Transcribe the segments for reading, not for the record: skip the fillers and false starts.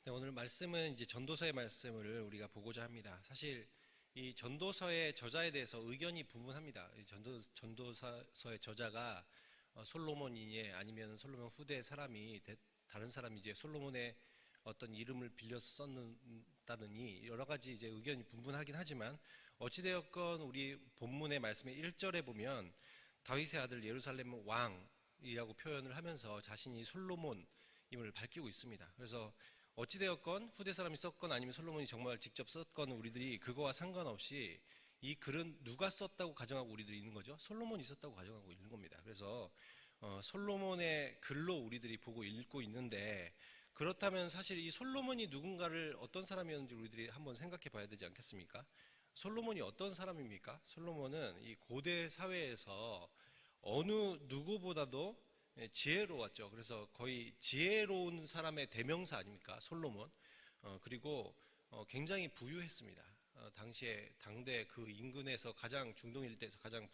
네, 오늘 말씀은 이제 전도서의 말씀을 우리가 보고자 합니다. 사실 이 전도서의 저자에 대해서 의견이 분분합니다. 이 전도서의 저자가 솔로몬이니 아니면 솔로몬 후대 사람이 다른 사람이 이제 솔로몬의 어떤 이름을 빌려서 썼다느니 여러 가지 이제 의견이 분분하긴 하지만 어찌되었건 우리 본문의 말씀의 1절에 보면 다윗의 아들 예루살렘 왕이라고 표현을 하면서 자신이 솔로몬임을 밝히고 있습니다. 그래서 어찌되었건 후대 사람이 썼건 아니면 솔로몬이 정말 직접 썼건 우리들이 그거와 상관없이 이 글은 누가 썼다고 가정하고 우리들이 있는 거죠? 솔로몬이 썼다고 가정하고 있는 겁니다. 그래서 솔로몬의 글로 우리들이 보고 읽고 있는데, 그렇다면 사실 이 솔로몬이 누군가를 어떤 사람이었는지 우리들이 한번 생각해 봐야 되지 않겠습니까? 솔로몬이 어떤 사람입니까? 솔로몬은 이 고대 사회에서 어느 누구보다도 지혜로웠죠. 그래서 거의 지혜로운 사람의 대명사 아닙니까? 솔로몬. 그리고 굉장히 부유했습니다. 당시에 당대 그 인근에서 가장 중동 일대에서 가장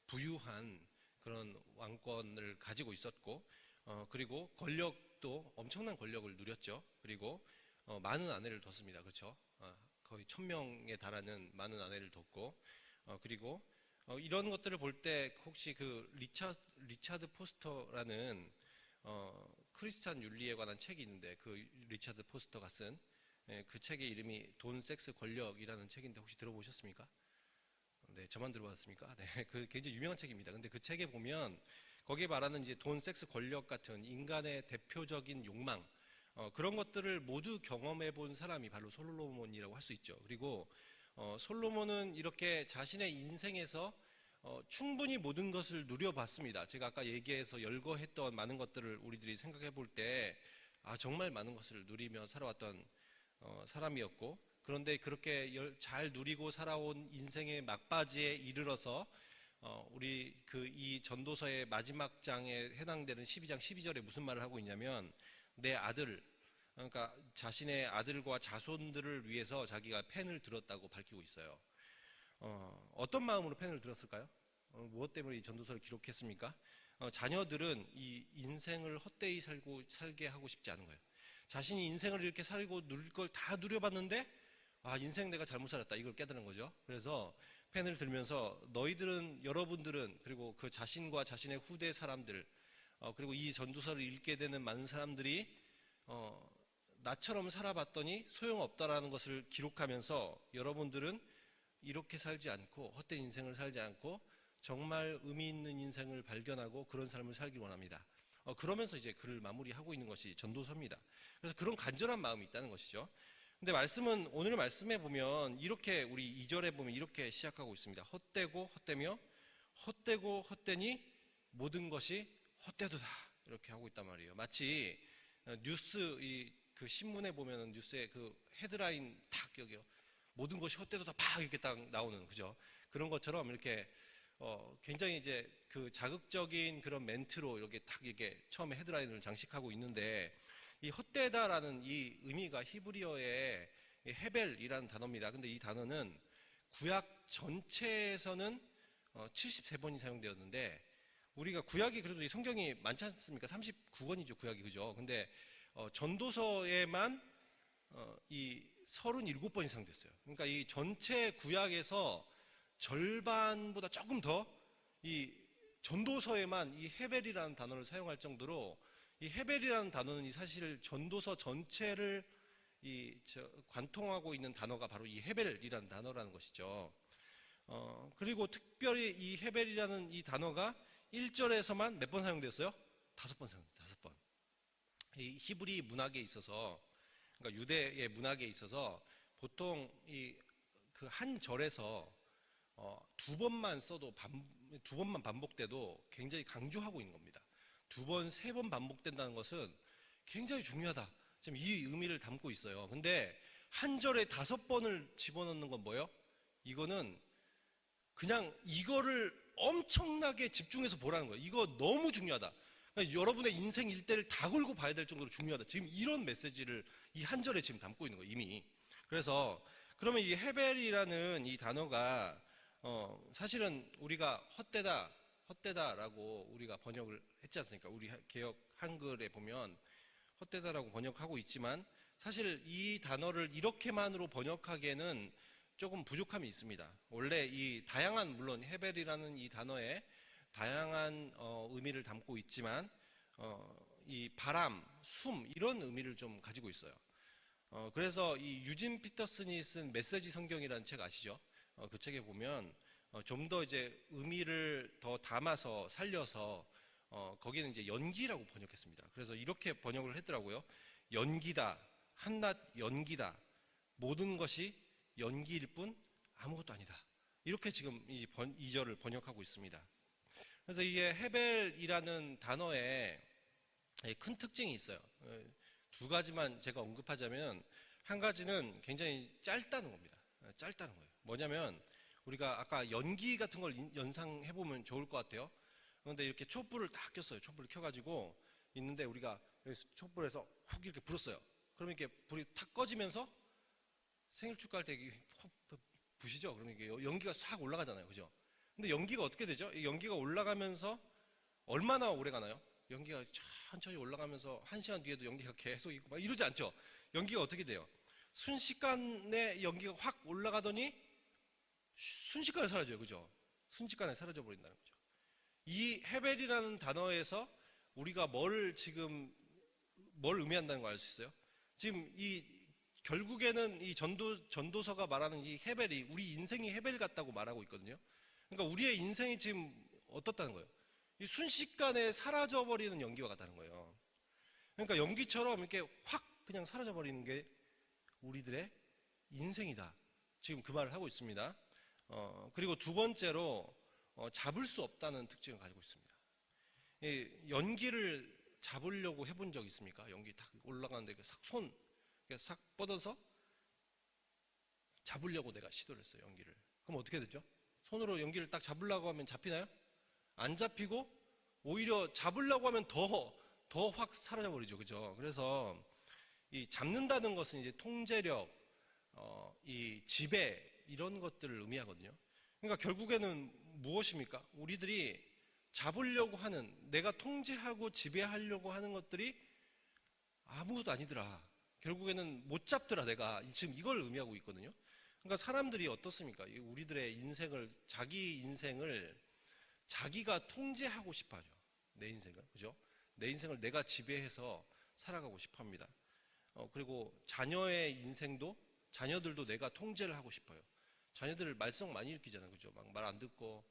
부유한 그런 왕권을 가지고 있었고, 그리고 권력도 엄청난 권력을 누렸죠. 그리고 많은 아내를 뒀습니다. 그렇죠? 거의 1000명에 달하는 많은 아내를 뒀고, 그리고 이런 것들을 볼 때 혹시 그 리차드 포스터라는 크리스찬 윤리에 관한 책이 있는데, 그 리차드 포스터가 쓴 그 책의 이름이 돈, 섹스, 권력이라는 책인데 혹시 들어보셨습니까? 네, 저만 들어봤습니까? 네, 그 굉장히 유명한 책입니다. 근데 그 책에 보면 거기에 말하는 이제 돈, 섹스, 권력 같은 인간의 대표적인 욕망, 그런 것들을 모두 경험해 본 사람이 바로 솔로몬이라고 할 수 있죠. 그리고 솔로몬은 이렇게 자신의 인생에서 충분히 모든 것을 누려봤습니다. 제가 아까 얘기해서 열거했던 많은 것들을 우리들이 생각해 볼 때, 정말 많은 것을 누리며 살아왔던 사람이었고, 그런데 그렇게 잘 누리고 살아온 인생의 막바지에 이르러서 우리 이 전도서의 마지막 장에 해당되는 12장 12절에 무슨 말을 하고 있냐면, 내 아들, 그러니까 자신의 아들과 자손들을 위해서 자기가 펜을 들었다고 밝히고 있어요. 어떤 마음으로 펜을 들었을까요? 무엇 때문에 이 전도서를 기록했습니까? 자녀들은 이 인생을 헛되이 살게 하고 싶지 않은 거예요. 자신이 인생을 이렇게 살고 누릴 걸 다 누려봤는데, 인생 내가 잘못 살았다, 이걸 깨달은 거죠. 그래서 펜을 들면서 여러분들은, 그리고 그 자신과 자신의 후대 사람들, 그리고 이 전도서를 읽게 되는 많은 사람들이 나처럼 살아봤더니 소용없다라는 것을 기록하면서, 여러분들은 이렇게 살지 않고 헛된 인생을 살지 않고 정말 의미 있는 인생을 발견하고 그런 삶을 살기 원합니다. 그러면서 이제 글을 마무리하고 있는 것이 전도서입니다. 그래서 그런 간절한 마음이 있다는 것이죠. 근데 오늘 말씀에 보면 이렇게, 우리 2절에 보면 이렇게 시작하고 있습니다. 헛되고 헛되며 헛되고 헛되니 모든 것이 헛되도다, 이렇게 하고 있단 말이에요. 마치 그 신문에 보면은 뉴스에 그 헤드라인 딱 여기요, 모든 것이 헛되도다 팍 이렇게 딱 나오는, 그죠? 그런 것처럼 이렇게 굉장히 이제 그 자극적인 그런 멘트로 이렇게 딱 이렇게 처음에 헤드라인을 장식하고 있는데, 이 헛되다라는 이 의미가 히브리어의 헤벨이라는 단어입니다. 근데 이 단어는 구약 전체에서는 73번이 사용되었는데, 우리가 구약이 그래도 성경이 많지 않습니까? 39권이죠, 구약이. 그죠? 근데 전도서에만 이 37번이 사용됐어요. 그러니까 이 전체 구약에서 절반보다 조금 더 이 전도서에만 이 헤벨이라는 단어를 사용할 정도로, 이 헤벨이라는 단어는 사실 전도서 전체를 관통하고 있는 단어가 바로 이 헤벨이라는 단어라는 것이죠. 그리고 특별히 이 헤벨이라는 이 단어가 1절에서만 몇 번 사용됐어요? 5번 사용됐어요. 5번. 이 히브리 문학에 있어서, 그러니까 유대의 문학에 있어서 보통 그 한 절에서 2번만 써도, 2번만 반복돼도 굉장히 강조하고 있는 겁니다. 2번, 3번 반복된다는 것은 굉장히 중요하다, 지금 이 의미를 담고 있어요. 근데 한 절에 5번을 집어넣는 건 뭐예요? 이거는 그냥 이거를 엄청나게 집중해서 보라는 거예요. 이거 너무 중요하다. 그러니까 여러분의 인생 일대를 다 걸고 봐야 될 정도로 중요하다. 지금 이런 메시지를 이 한 절에 지금 담고 있는 거예요, 이미. 그래서 그러면 이 헤벨이라는 이 단어가 사실은 우리가 헛되다라고 우리가 번역을 했지 않습니까? 우리 개역 한글에 보면 헛되다라고 번역하고 있지만, 사실 이 단어를 이렇게만으로 번역하기에는 조금 부족함이 있습니다. 원래 이 다양한, 물론 헤벨이라는 이 단어에 다양한 의미를 담고 있지만 이 바람, 숨 이런 의미를 좀 가지고 있어요. 그래서 이 유진 피터슨이 쓴 메시지 성경이라는 책 아시죠? 그 책에 보면 좀 더 이제 의미를 더 담아서 살려서 거기는 이제 연기라고 번역했습니다. 그래서 이렇게 번역을 했더라고요. 연기다, 한낱 연기다, 모든 것이 연기일 뿐 아무것도 아니다. 이렇게 지금 이 2절을 번역하고 있습니다. 그래서 이게 헤벨이라는 단어에 큰 특징이 있어요. 두 가지만 제가 언급하자면, 한 가지는 굉장히 짧다는 겁니다. 짧다는 거예요. 뭐냐면 우리가 아까 연기 같은 걸 연상해 보면 좋을 것 같아요. 그런데 이렇게 촛불을 딱 켰어요. 촛불을 켜가지고 있는데 우리가 촛불에서 훅 이렇게 불었어요. 그러면 이렇게 불이 탁 꺼지면서 생일 축하할 때 부시죠. 그러면 이게 연기가 싹 올라가잖아요. 그죠? 근데 연기가 어떻게 되죠? 이 연기가 올라가면서 얼마나 오래 가나요? 연기가 천천히 올라가면서 1시간 뒤에도 연기가 계속 있고 막 이러지 않죠? 연기가 어떻게 돼요? 순식간에 연기가 확 올라가더니 순식간에 사라져요. 그죠? 순식간에 사라져 버린다는 거죠. 이 헤벨이라는 단어에서 우리가 뭘 의미한다는 걸 알 수 있어요? 지금 이 결국에는 이 전도서가 말하는 이 헤벨이 우리 인생이 헤벨 같다고 말하고 있거든요. 그러니까 우리의 인생이 지금 어떻다는 거예요? 이 순식간에 사라져버리는 연기와 같다는 거예요. 그러니까 연기처럼 이렇게 확 그냥 사라져버리는 게 우리들의 인생이다. 지금 그 말을 하고 있습니다. 그리고 두 번째로 잡을 수 없다는 특징을 가지고 있습니다. 이 연기를 잡으려고 해본 적 있습니까? 연기 딱 올라가는데 손 싹 뻗어서 잡으려고 내가 시도를 했어요. 연기를. 그럼 어떻게 됐죠? 손으로 연기를 딱 잡으려고 하면 잡히나요? 안 잡히고 오히려 잡으려고 하면 더 확 사라져 버리죠. 그죠? 그래서 이 잡는다는 것은 이제 통제력, 이 지배 이런 것들을 의미하거든요. 그러니까 결국에는 무엇입니까? 우리들이 잡으려고 하는, 내가 통제하고 지배하려고 하는 것들이 아무것도 아니더라. 결국에는 못 잡더라. 내가 지금 이걸 의미하고 있거든요. 그러니까 사람들이 어떻습니까? 우리들의 인생을, 자기 인생을 자기가 통제하고 싶어 하죠. 내 인생을. 그죠? 내 인생을 내가 지배해서 살아가고 싶어 합니다. 그리고 자녀의 인생도, 자녀들도 내가 통제를 하고 싶어요. 자녀들 말썽 많이 일으키잖아요. 그죠? 막 말 안 듣고,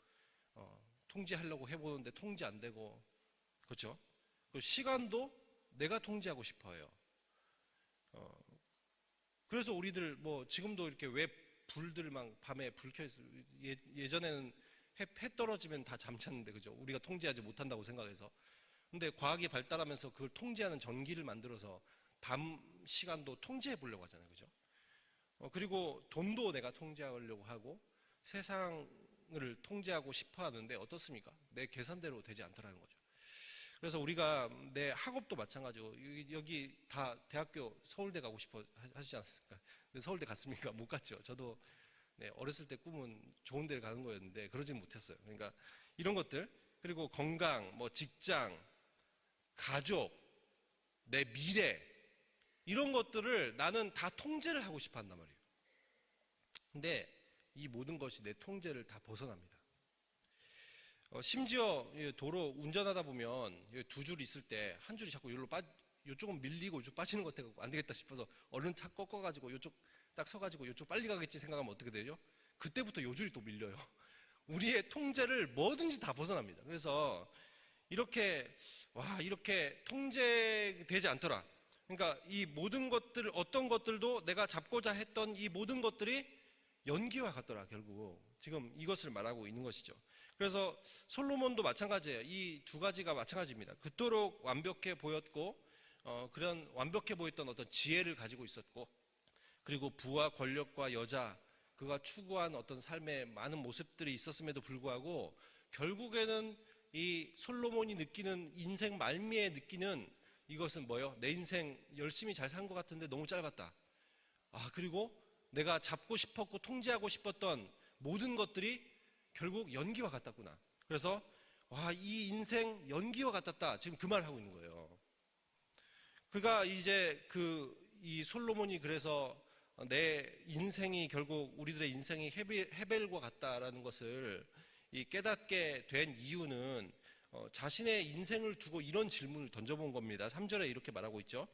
통제하려고 해보는데 통제 안 되고, 그렇죠? 그 시간도 내가 통제하고 싶어 해요. 그래서 우리들 뭐 지금도 이렇게 왜 불들 막 밤에 불 켜 있어요. 예전에는 해 떨어지면 다 잠잤는데, 그죠? 우리가 통제하지 못한다고 생각해서. 근데 과학이 발달하면서 그걸 통제하는 전기를 만들어서 밤 시간도 통제해 보려고 하잖아요. 그죠? 그리고 돈도 내가 통제하려고 하고 세상을 통제하고 싶어 하는데 어떻습니까? 내 계산대로 되지 않더라는 거죠. 그래서 우리가 내 학업도 마찬가지고, 여기 다 대학교 서울대 가고 싶어 하시지 않았습니까? 근데 서울대 갔습니까? 못 갔죠. 저도 어렸을 때 꿈은 좋은 데를 가는 거였는데 그러진 못했어요. 그러니까 이런 것들, 그리고 건강, 뭐 직장, 가족, 내 미래, 이런 것들을 나는 다 통제를 하고 싶어 한단 말이에요. 근데 이 모든 것이 내 통제를 다 벗어납니다. 심지어 도로 운전하다 보면 두 줄 있을 때 한 줄이 자꾸 이쪽은 밀리고 이쪽 빠지는 것 같아서 안 되겠다 싶어서 얼른 차 꺾어가지고 이쪽 딱 서가지고 이쪽 빨리 가겠지 생각하면 어떻게 되죠? 그때부터 요 줄이 또 밀려요. 우리의 통제를 뭐든지 다 벗어납니다. 그래서 이렇게 통제되지 않더라. 그러니까 이 모든 것들, 어떤 것들도 내가 잡고자 했던 이 모든 것들이 연기와 같더라. 결국 지금 이것을 말하고 있는 것이죠. 그래서 솔로몬도 마찬가지예요. 이 두 가지가 마찬가지입니다. 그토록 완벽해 보였고, 그런 완벽해 보였던 어떤 지혜를 가지고 있었고, 그리고 부와 권력과 여자, 그가 추구한 어떤 삶의 많은 모습들이 있었음에도 불구하고 결국에는 이 솔로몬이 느끼는 인생 말미에 느끼는 이것은 뭐예요? 내 인생 열심히 잘 산 것 같은데 너무 짧았다. 그리고 내가 잡고 싶었고 통제하고 싶었던 모든 것들이 결국 연기와 같았구나. 그래서 이 인생 연기와 같았다. 지금 그 말을 하고 있는 거예요. 그가 이제 이 솔로몬이 그래서 내 인생이 결국 우리들의 인생이 헤벨과 같다라는 것을 이 깨닫게 된 이유는 자신의 인생을 두고 이런 질문을 던져본 겁니다. 3절에 이렇게 말하고 있죠.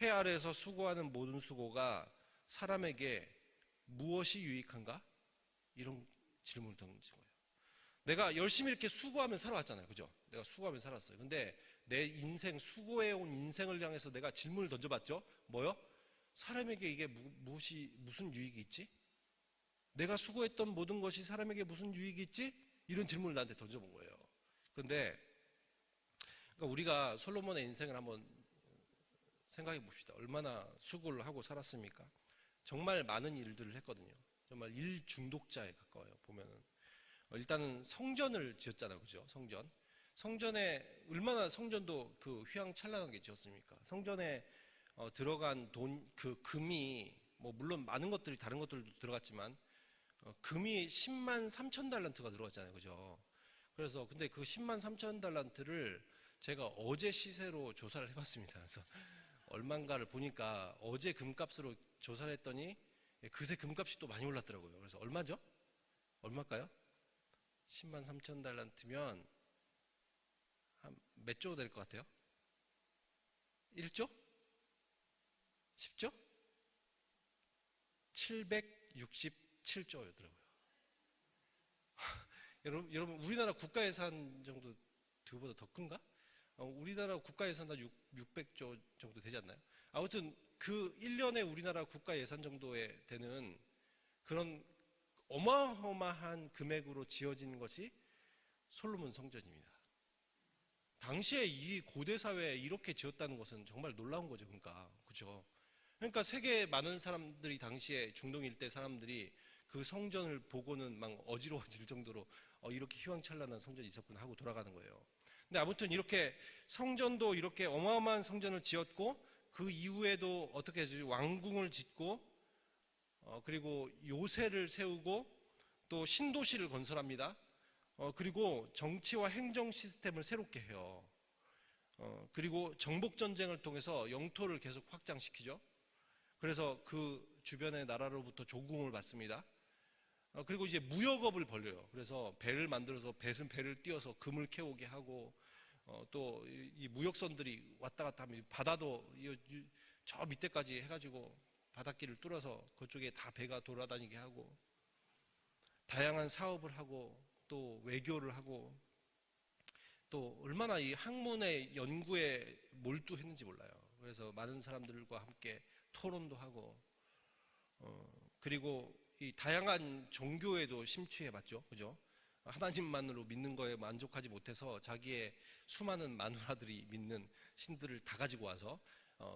해 아래에서 수고하는 모든 수고가 사람에게 무엇이 유익한가? 이런 질문을 던진 거예요. 내가 열심히 이렇게 수고하면 살아왔잖아요. 그죠? 내가 수고하면 살았어요. 근데 내 인생, 수고해온 인생을 향해서 내가 질문을 던져봤죠? 뭐요? 사람에게 이게 무슨 유익이 있지? 내가 수고했던 모든 것이 사람에게 무슨 유익이 있지? 이런 질문을 나한테 던져본 거예요. 그런데 그러니까 우리가 솔로몬의 인생을 한번 생각해 봅시다. 얼마나 수고를 하고 살았습니까? 정말 많은 일들을 했거든요. 정말 일 중독자에 가까워요. 보면은 일단은 성전을 지었잖아요. 그죠? 성전에 얼마나 성전도 그 휘황찬란하게 지었습니까? 성전에 들어간 돈, 그 금이 뭐 물론 많은 것들이 다른 것들도 들어갔지만 금이 10만 3천 달란트가 들어갔잖아요. 그죠? 그래서 근데 그 10만 3천 달란트를 제가 어제 시세로 조사를 해봤습니다. 그래서 얼마인가를 보니까 어제 금값으로 조사를 했더니 그새 금값이 또 많이 올랐더라고요. 그래서 얼마죠? 얼마일까요? 10만 3천 달란트면 한 몇 조 될 것 같아요? 1조? 10조? 767조였더라고요. 여러분 우리나라 국가 예산 정도 그보다 더 큰가? 우리나라 국가 예산 한 600조 정도 되지 않나요? 아무튼 그 1년에 우리나라 국가 예산 정도에 되는 그런 어마어마한 금액으로 지어진 것이 솔로몬 성전입니다. 당시에 이 고대 사회에 이렇게 지었다는 것은 정말 놀라운 거죠. 그러니까 그렇죠. 그러니까 세계 많은 사람들이 당시에 중동 일대 사람들이 그 성전을 보고는 막 어지러워질 정도로 이렇게 휘황찬란한 성전이 있었구나 하고 돌아가는 거예요. 근데 아무튼 이렇게 성전도 이렇게 어마어마한 성전을 지었고 그 이후에도 어떻게 해야지 왕궁을 짓고 그리고 요새를 세우고 또 신도시를 건설합니다. 그리고 정치와 행정 시스템을 새롭게 해요. 그리고 정복 전쟁을 통해서 영토를 계속 확장시키죠. 그래서 그 주변의 나라로부터 조공을 받습니다. 그리고 이제 무역업을 벌려요. 그래서 배를 만들어서 배를 띄워서 금을 캐오게 하고 또 이 무역선들이 왔다 갔다 하면 바다도 저 밑에까지 해가지고 바닷길을 뚫어서 그쪽에 다 배가 돌아다니게 하고 다양한 사업을 하고 또 외교를 하고 또 얼마나 이 학문의 연구에 몰두했는지 몰라요. 그래서 많은 사람들과 함께 토론도 하고 그리고 이 다양한 종교에도 심취해봤죠. 그죠? 하나님만으로 믿는 거에 만족하지 못해서 자기의 수많은 마누라들이 믿는 신들을 다 가지고 와서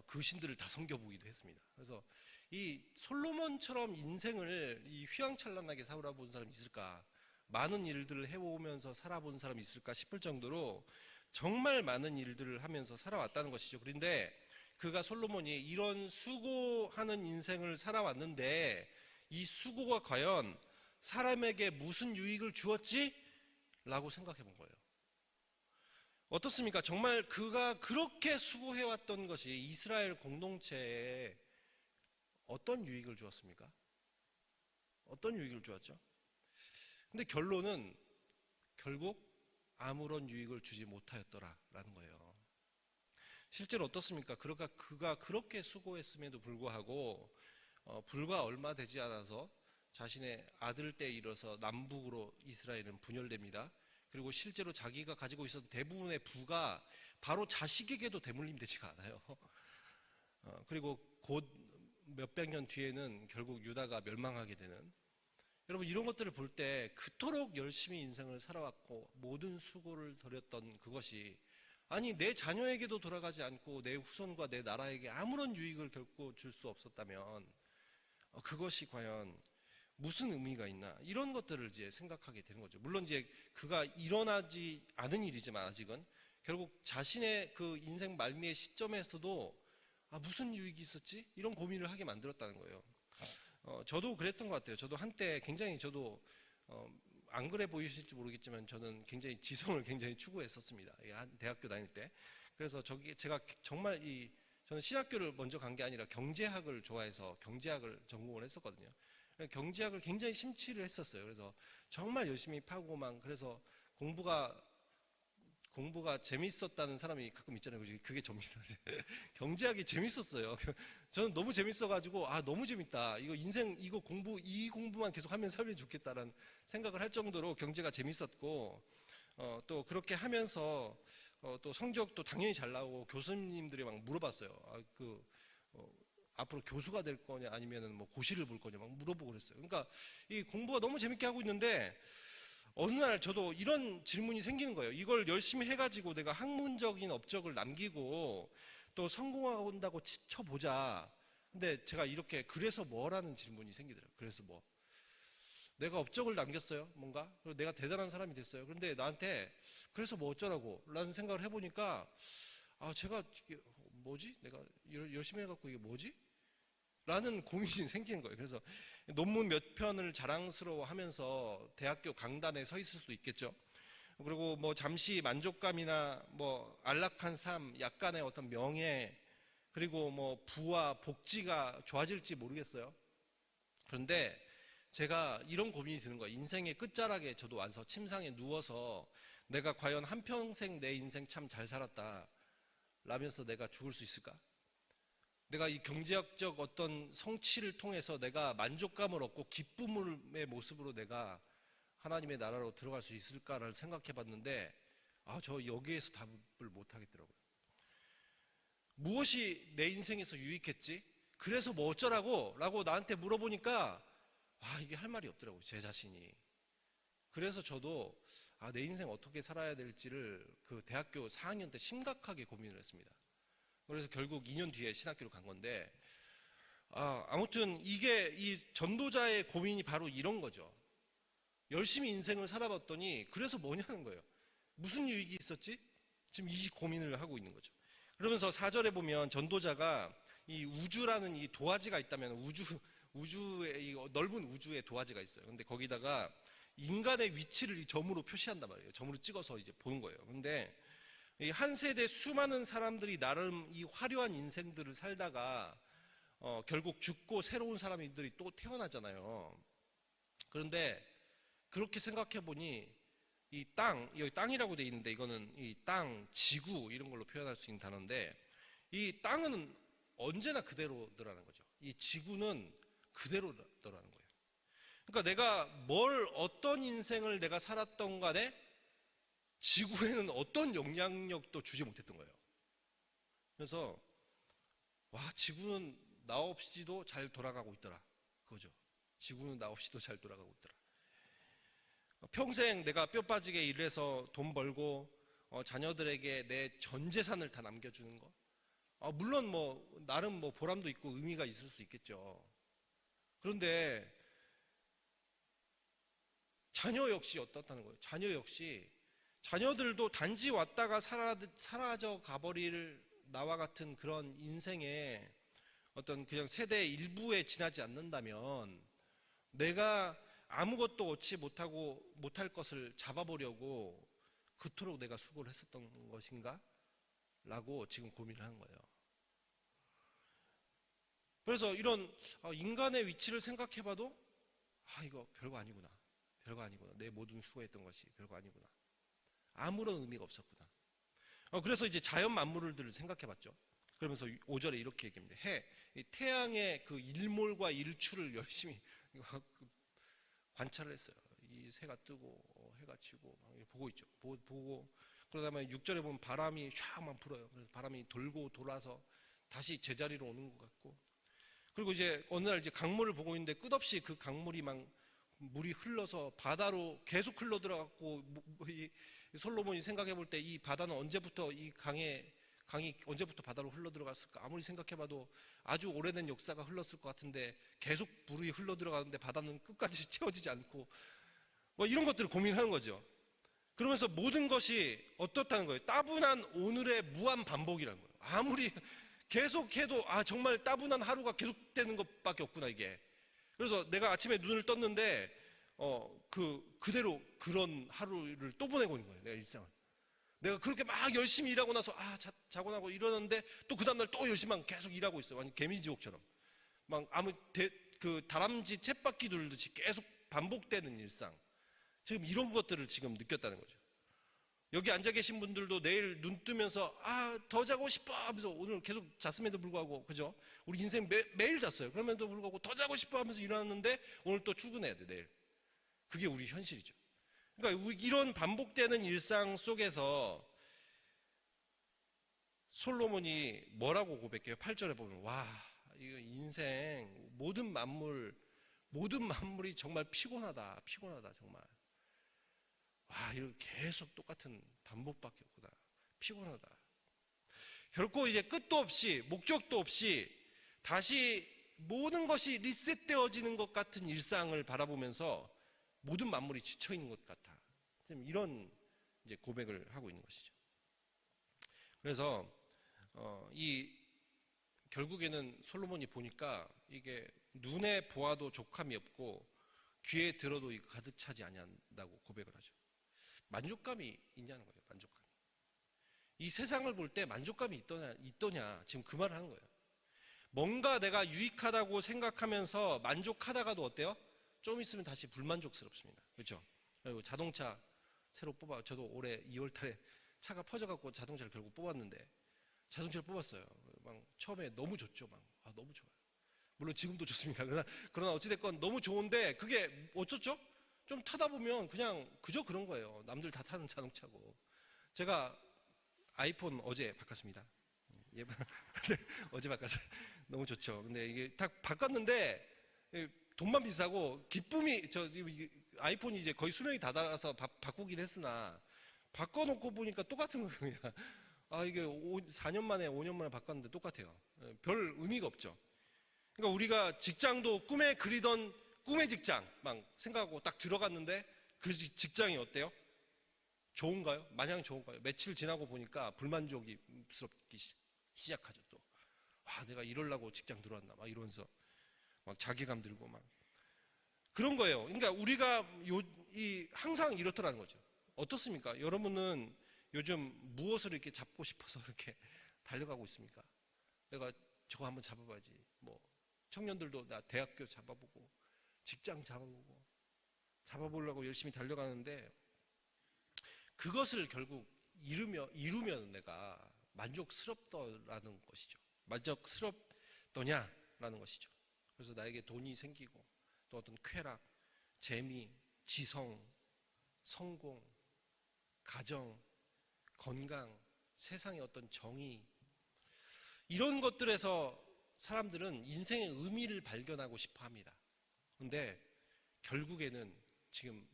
그 신들을 다 섬겨보기도 했습니다. 그래서 이 솔로몬처럼 인생을 이 휘황찬란하게 살아본 사람이 있을까? 많은 일들을 해오면서 살아본 사람이 있을까 싶을 정도로 정말 많은 일들을 하면서 살아왔다는 것이죠. 그런데 그가 솔로몬이 이런 수고하는 인생을 살아왔는데 이 수고가 과연 사람에게 무슨 유익을 주었지? 라고 생각해 본 거예요. 어떻습니까? 정말 그가 그렇게 수고해왔던 것이 이스라엘 공동체에 어떤 유익을 주었습니까? 어떤 유익을 주었죠? 근데 결론은 결국 아무런 유익을 주지 못하였더라라는 거예요. 실제로 어떻습니까? 그가 그렇게 수고했음에도 불구하고 불과 얼마 되지 않아서 자신의 아들 때에 이르러서 남북으로 이스라엘은 분열됩니다. 그리고 실제로 자기가 가지고 있었던 대부분의 부가 바로 자식에게도 대물림되지가 않아요. 그리고 곧 몇백 년 뒤에는 결국 유다가 멸망하게 되는, 여러분 이런 것들을 볼 때 그토록 열심히 인생을 살아왔고 모든 수고를 벌였던 그것이 아니 내 자녀에게도 돌아가지 않고 내 후손과 내 나라에게 아무런 유익을 결코 줄 수 없었다면 그것이 과연 무슨 의미가 있나, 이런 것들을 이제 생각하게 되는 거죠. 물론 이제 그가 일어나지 않은 일이지만 아직은 결국 자신의 그 인생 말미의 시점에서도 무슨 유익이 있었지? 이런 고민을 하게 만들었다는 거예요. 저도 그랬던 것 같아요. 저도 한때 굉장히 안 그래 보이실지 모르겠지만 저는 굉장히 지성을 굉장히 추구했었습니다. 대학교 다닐 때. 그래서 제가 정말 저는 신학교를 먼저 간 게 아니라 경제학을 좋아해서 경제학을 전공을 했었거든요. 경제학을 굉장히 심취를 했었어요. 그래서 정말 열심히 파고만, 그래서 공부가 재밌었다는 사람이 가끔 있잖아요. 그게 접니다. 경제학이 재밌었어요. 저는 너무 재밌어가지고, 너무 재밌다. 이거 인생, 이 공부만 계속 하면서 살면 좋겠다라는 생각을 할 정도로 경제가 재밌었고, 또 그렇게 하면서, 또 성적도 당연히 잘 나오고, 교수님들이 막 물어봤어요. 앞으로 교수가 될 거냐, 아니면은 뭐 고시를 볼 거냐, 막 물어보고 그랬어요. 그러니까 이 공부가 너무 재밌게 하고 있는데, 어느 날 저도 이런 질문이 생기는 거예요. 이걸 열심히 해가지고 내가 학문적인 업적을 남기고 또 성공한다고 쳐보자. 근데 제가 이렇게 그래서 뭐라는 질문이 생기더라고요. 그래서 뭐 내가 업적을 남겼어요, 뭔가. 그리고 내가 대단한 사람이 됐어요. 그런데 나한테 그래서 뭐 어쩌라고 라는 생각을 해보니까 제가 이게 뭐지? 내가 열심히 해갖고 이게 뭐지? 라는 고민이 생기는 거예요. 그래서 논문 몇 편을 자랑스러워하면서 대학교 강단에 서 있을 수도 있겠죠. 그리고 뭐 잠시 만족감이나 뭐 안락한 삶, 약간의 어떤 명예, 그리고 뭐 부와 복지가 좋아질지 모르겠어요. 그런데 제가 이런 고민이 드는 거예요. 인생의 끝자락에 저도 와서 침상에 누워서 내가 과연 한평생 내 인생 참 잘 살았다 라면서 내가 죽을 수 있을까? 내가 이 경제학적 어떤 성취를 통해서 내가 만족감을 얻고 기쁨의 모습으로 내가 하나님의 나라로 들어갈 수 있을까를 생각해 봤는데, 저 여기에서 답을 못 하겠더라고요. 무엇이 내 인생에서 유익했지? 그래서 뭐 어쩌라고? 라고 나한테 물어보니까, 이게 할 말이 없더라고요, 제 자신이. 그래서 저도, 내 인생 어떻게 살아야 될지를 그 대학교 4학년 때 심각하게 고민을 했습니다. 그래서 결국 2년 뒤에 신학교를 간 건데, 아무튼 이게 이 전도자의 고민이 바로 이런 거죠. 열심히 인생을 살아봤더니 그래서 뭐냐는 거예요. 무슨 유익이 있었지? 지금 이 고민을 하고 있는 거죠. 그러면서 4절에 보면 전도자가 이 우주라는 이 도화지가 있다면 우주의 이 넓은 우주에 도화지가 있어요. 근데 거기다가 인간의 위치를 이 점으로 표시한단 말이에요. 점으로 찍어서 이제 보는 거예요. 근데 한 세대 수많은 사람들이 나름 이 화려한 인생들을 살다가 결국 죽고 새로운 사람들이 또 태어나잖아요. 그런데 그렇게 생각해 보니 이 땅, 여기 땅이라고 돼 있는데 이거는 이 땅, 지구 이런 걸로 표현할 수 있는 단어인데, 이 땅은 언제나 그대로더라는 거죠. 이 지구는 그대로더라는 거예요. 그러니까 내가 어떤 인생을 내가 살았던 간에 지구에는 어떤 영향력도 주지 못했던 거예요. 그래서 지구는 나 없이도 잘 돌아가고 있더라. 그거죠. 지구는 나 없이도 잘 돌아가고 있더라. 평생 내가 뼈 빠지게 일해서 돈 벌고 자녀들에게 내 전 재산을 다 남겨주는 거. 물론 뭐 나름 뭐 보람도 있고 의미가 있을 수 있겠죠. 그런데 자녀 역시 어떻다는 거예요. 자녀들도 단지 왔다가 사라져 가버릴 나와 같은 그런 인생의 어떤 그냥 세대 일부에 지나지 않는다면 내가 아무것도 얻지 못할 것을 잡아보려고 그토록 내가 수고를 했었던 것인가? 라고 지금 고민을 하는 거예요. 그래서 이런 인간의 위치를 생각해봐도 이거 별거 아니구나. 내 모든 수고했던 것이 별거 아니구나. 아무런 의미가 없었구나. 그래서 이제 자연 만물들을 생각해봤죠. 그러면서 5절에 이렇게 얘기합니다. 태양의 그 일몰과 일출을 열심히 관찰을 했어요. 이 새가 뜨고 해가 지고 보고 있죠. 보고 그러다 보면 6절에 보면 바람이 샥만 불어요. 그래서 바람이 돌고 돌아서 다시 제자리로 오는 것 같고, 그리고 이제 어느 날 이제 강물을 보고 있는데 끝없이 그 강물이 막 물이 흘러서 바다로 계속 흘러 들어갔고, 이 솔로몬이 생각해 볼 때 이 바다는 언제부터 이 강이 언제부터 바다로 흘러 들어갔을까? 아무리 생각해봐도 아주 오래된 역사가 흘렀을 것 같은데 계속 물이 흘러 들어가는데 바다는 끝까지 채워지지 않고, 뭐 이런 것들을 고민하는 거죠. 그러면서 모든 것이 어떻다는 거예요? 따분한 오늘의 무한 반복이라는 거예요. 아무리 계속해도 정말 따분한 하루가 계속되는 것밖에 없구나 이게. 그래서 내가 아침에 눈을 떴는데 그대로 그런 하루를 또 보내고 있는 거예요. 내가 일상을. 내가 그렇게 막 열심히 일하고 나서 자고 나고 이러는데 또 그 다음날 또 열심히 계속 일하고 있어요. 완전 개미지옥처럼. 막 그 다람쥐 쳇바퀴 돌듯이 계속 반복되는 일상. 지금 이런 것들을 지금 느꼈다는 거죠. 여기 앉아 계신 분들도 내일 눈 뜨면서 더 자고 싶어 하면서 오늘 계속 잤음에도 불구하고, 그죠? 우리 인생 매일 잤어요. 그럼에도 불구하고 더 자고 싶어 하면서 일어났는데 오늘 또 출근해야 돼, 내일. 그게 우리 현실이죠. 그러니까 이런 반복되는 일상 속에서 솔로몬이 뭐라고 고백해요? 8절에 보면 이거 인생 모든 만물이 정말 피곤하다 정말. 이거 계속 똑같은 반복밖에 없구나. 피곤하다. 결코 이제 끝도 없이 목적도 없이 다시 모든 것이 리셋되어지는 것 같은 일상을 바라보면서 모든 만물이 지쳐 있는 것 같아. 이런 이제 고백을 하고 있는 것이죠. 그래서 결국에는 솔로몬이 보니까 이게 눈에 보아도 족함이 없고 귀에 들어도 가득 차지 아니한다고 고백을 하죠. 만족감이 있냐는 거예요. 만족감. 이 세상을 볼 때 만족감이 있더냐 지금 그 말을 하는 거예요. 뭔가 내가 유익하다고 생각하면서 만족하다가도 어때요? 좀 있으면 다시 불만족스럽습니다. 그렇죠? 그리고 자동차 새로 저도 올해 2월 달에 차가 퍼져갖고 자동차를 결국 뽑았는데, 자동차를 뽑았어요. 처음에 너무 좋죠. 너무 좋아요. 물론 지금도 좋습니다. 그러나 어찌됐건 너무 좋은데 그게 어쩌죠? 좀 타다 보면 그저 그런 거예요. 남들 다 타는 자동차고. 제가 아이폰 어제 바꿨습니다. 어제 바꿨어요. 너무 좋죠. 근데 이게 딱 바꿨는데 돈만 비싸고 기쁨이, 아이폰이 이제 거의 수명이 다 닳아서 바꾸긴 했으나 바꿔놓고 보니까 똑같은 거예요. 이게 4년 만에 5년 만에 바꿨는데 똑같아요. 별 의미가 없죠. 그러니까 우리가 직장도 꿈에 그리던 꿈의 직장 막 생각하고 딱 들어갔는데 그 직장이 어때요? 좋은가요? 마냥 좋은가요? 며칠 지나고 보니까 불만족스럽기 시작하죠. 또 내가 이러려고 직장 들어왔나 막 이러면서 막 자괴감 들고 막 그런 거예요. 그러니까 우리가 항상 이렇더라는 거죠. 어떻습니까? 여러분은 요즘 무엇을 이렇게 잡고 싶어서 이렇게 달려가고 있습니까? 내가 저거 한번 잡아봐야지. 청년들도 나 대학교 잡아보고 직장 잡아보려고 열심히 달려가는데, 그것을 결국 이루면 내가 만족스럽더라는 것이죠. 만족스럽더냐라는 것이죠. 그래서 나에게 돈이 생기고 또 어떤 쾌락, 재미, 지성, 성공, 가정, 건강, 세상의 어떤 정의, 이런 것들에서 사람들은 인생의 의미를 발견하고 싶어 합니다. 그런데 결국에는 지금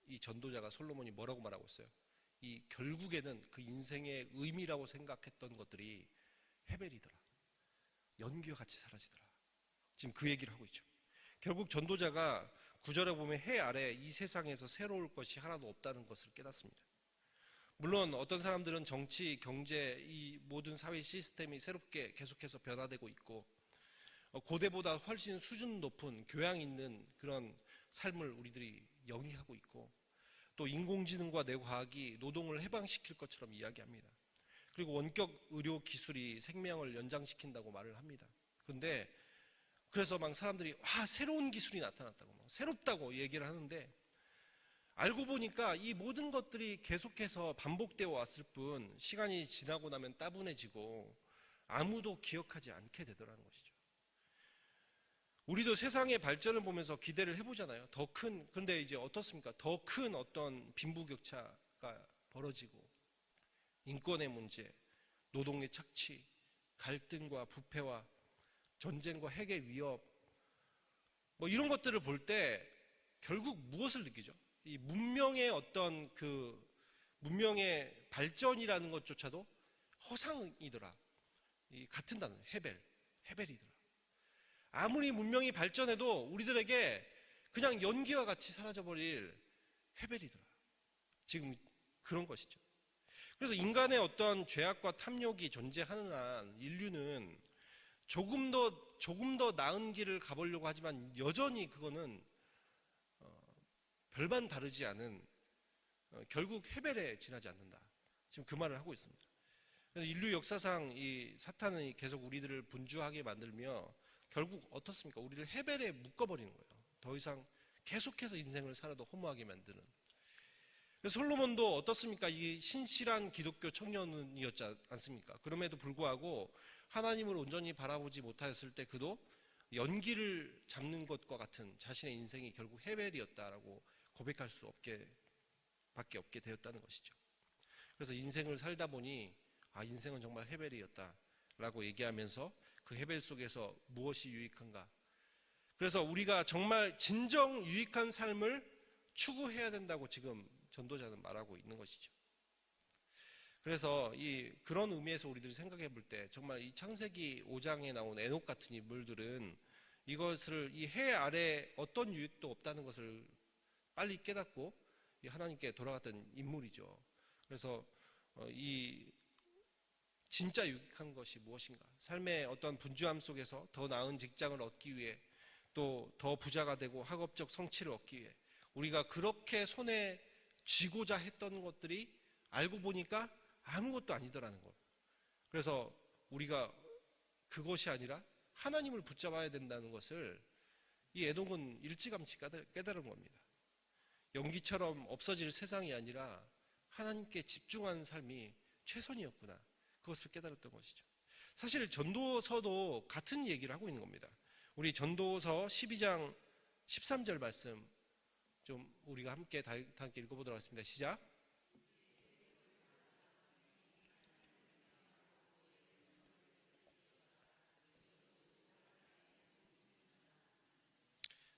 이 전도자가 솔로몬이 뭐라고 말하고 있어요? 결국에는 그 인생의 의미라고 생각했던 것들이 헤벨이더라. 연기와 같이 사라지더라. 지금 그 얘기를 하고 있죠. 결국 전도자가 9절에 보면 해 아래 이 세상에서 새로울 것이 하나도 없다는 것을 깨닫습니다. 물론 어떤 사람들은 정치, 경제, 이 모든 사회 시스템이 새롭게 계속해서 변화되고 있고 고대보다 훨씬 수준 높은 교양 있는 그런 삶을 우리들이 영위하고 있고, 또 인공지능과 뇌과학이 노동을 해방시킬 것처럼 이야기합니다. 그리고 원격 의료 기술이 생명을 연장시킨다고 말을 합니다. 그런데 그래서 막 사람들이 새로운 기술이 나타났다고 새롭다고 얘기를 하는데, 알고 보니까 이 모든 것들이 계속해서 반복되어 왔을 뿐 시간이 지나고 나면 따분해지고 아무도 기억하지 않게 되더라는 것이죠. 우리도 세상의 발전을 보면서 기대를 해보잖아요. 그런데 이제 어떻습니까? 더 큰 어떤 빈부격차가 벌어지고 인권의 문제, 노동의 착취, 갈등과 부패와 전쟁과 핵의 위협, 이런 것들을 볼 때 결국 무엇을 느끼죠? 이 문명의 어떤 문명의 발전이라는 것조차도 허상이더라. 같은 단어, 헤벨이더라. 아무리 문명이 발전해도 우리들에게 그냥 연기와 같이 사라져버릴 헤벨이더라. 지금 그런 것이죠. 그래서 인간의 어떤 죄악과 탐욕이 존재하는 한 인류는 조금 더 나은 길을 가보려고 하지만 여전히 그거는 별반 다르지 않은 결국 해벨에 지나지 않는다. 지금 그 말을 하고 있습니다. 그래서 인류 역사상 이 사탄이 계속 우리들을 분주하게 만들며 결국 어떻습니까? 우리를 해벨에 묶어버리는 거예요. 더 이상 계속해서 인생을 살아도 허무하게 만드는. 그래서 솔로몬도 어떻습니까? 이 신실한 기독교 청년이었지 않습니까? 그럼에도 불구하고 하나님을 온전히 바라보지 못하였을 때 그도 연기를 잡는 것과 같은 자신의 인생이 결국 해벨이었다라고 고백할 수 밖에 없게 되었다는 것이죠. 그래서 인생을 살다 보니 인생은 정말 해벨이었다라고 얘기하면서 그 해벨 속에서 무엇이 유익한가? 그래서 우리가 정말 진정 유익한 삶을 추구해야 된다고 지금 전도자는 말하고 있는 것이죠. 그래서 그런 의미에서 우리들이 생각해 볼 때 정말 이 창세기 5장에 나온 에녹 같은 인물들은 이것을 이 해 아래 어떤 유익도 없다는 것을 빨리 깨닫고 하나님께 돌아갔던 인물이죠. 그래서 이 진짜 유익한 것이 무엇인가? 삶의 어떤 분주함 속에서 더 나은 직장을 얻기 위해 또 더 부자가 되고 학업적 성취를 얻기 위해 우리가 그렇게 손에 쥐고자 했던 것들이 알고 보니까 아무것도 아니더라는 것. 그래서 우리가 그것이 아니라 하나님을 붙잡아야 된다는 것을 이 에녹은 일찌감치 깨달은 겁니다. 연기처럼 없어질 세상이 아니라 하나님께 집중한 삶이 최선이었구나. 그것을 깨달았던 것이죠. 사실 전도서도 같은 얘기를 하고 있는 겁니다. 우리 전도서 12장 13절 말씀 좀 우리가 함께 읽어보도록 하겠습니다. 시작.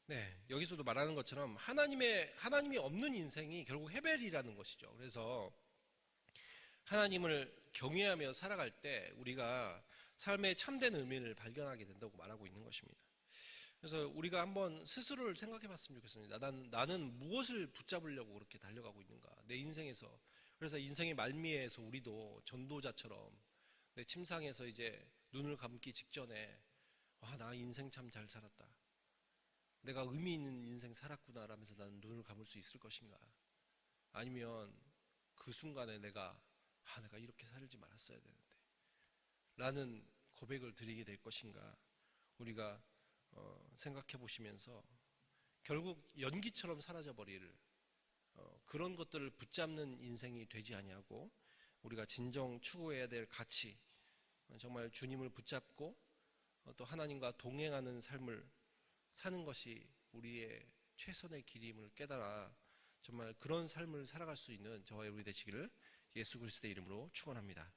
네, 여기서도 말하는 것처럼 하나님이 없는 인생이 결국 해벨이라는 것이죠. 그래서 하나님을 경외하며 살아갈 때 우리가 삶의 참된 의미를 발견하게 된다고 말하고 있는 것입니다. 그래서 우리가 한번 스스로를 생각해 봤으면 좋겠습니다. 나는 무엇을 붙잡으려고 그렇게 달려가고 있는가? 내 인생에서. 그래서 인생의 말미에서 우리도 전도자처럼 내 침상에서 이제 눈을 감기 직전에 나 인생 참 잘 살았다. 내가 의미 있는 인생 살았구나 라면서 나는 눈을 감을 수 있을 것인가? 아니면 그 순간에 내가 이렇게 살지 말았어야 되는데 라는 고백을 드리게 될 것인가? 우리가 생각해 보시면서 결국 연기처럼 사라져버릴 그런 것들을 붙잡는 인생이 되지 아니하고 우리가 진정 추구해야 될 가치, 정말 주님을 붙잡고 또 하나님과 동행하는 삶을 사는 것이 우리의 최선의 길임을 깨달아 정말 그런 삶을 살아갈 수 있는 저와 여러분이 되시기를 예수 그리스도의 이름으로 축원합니다.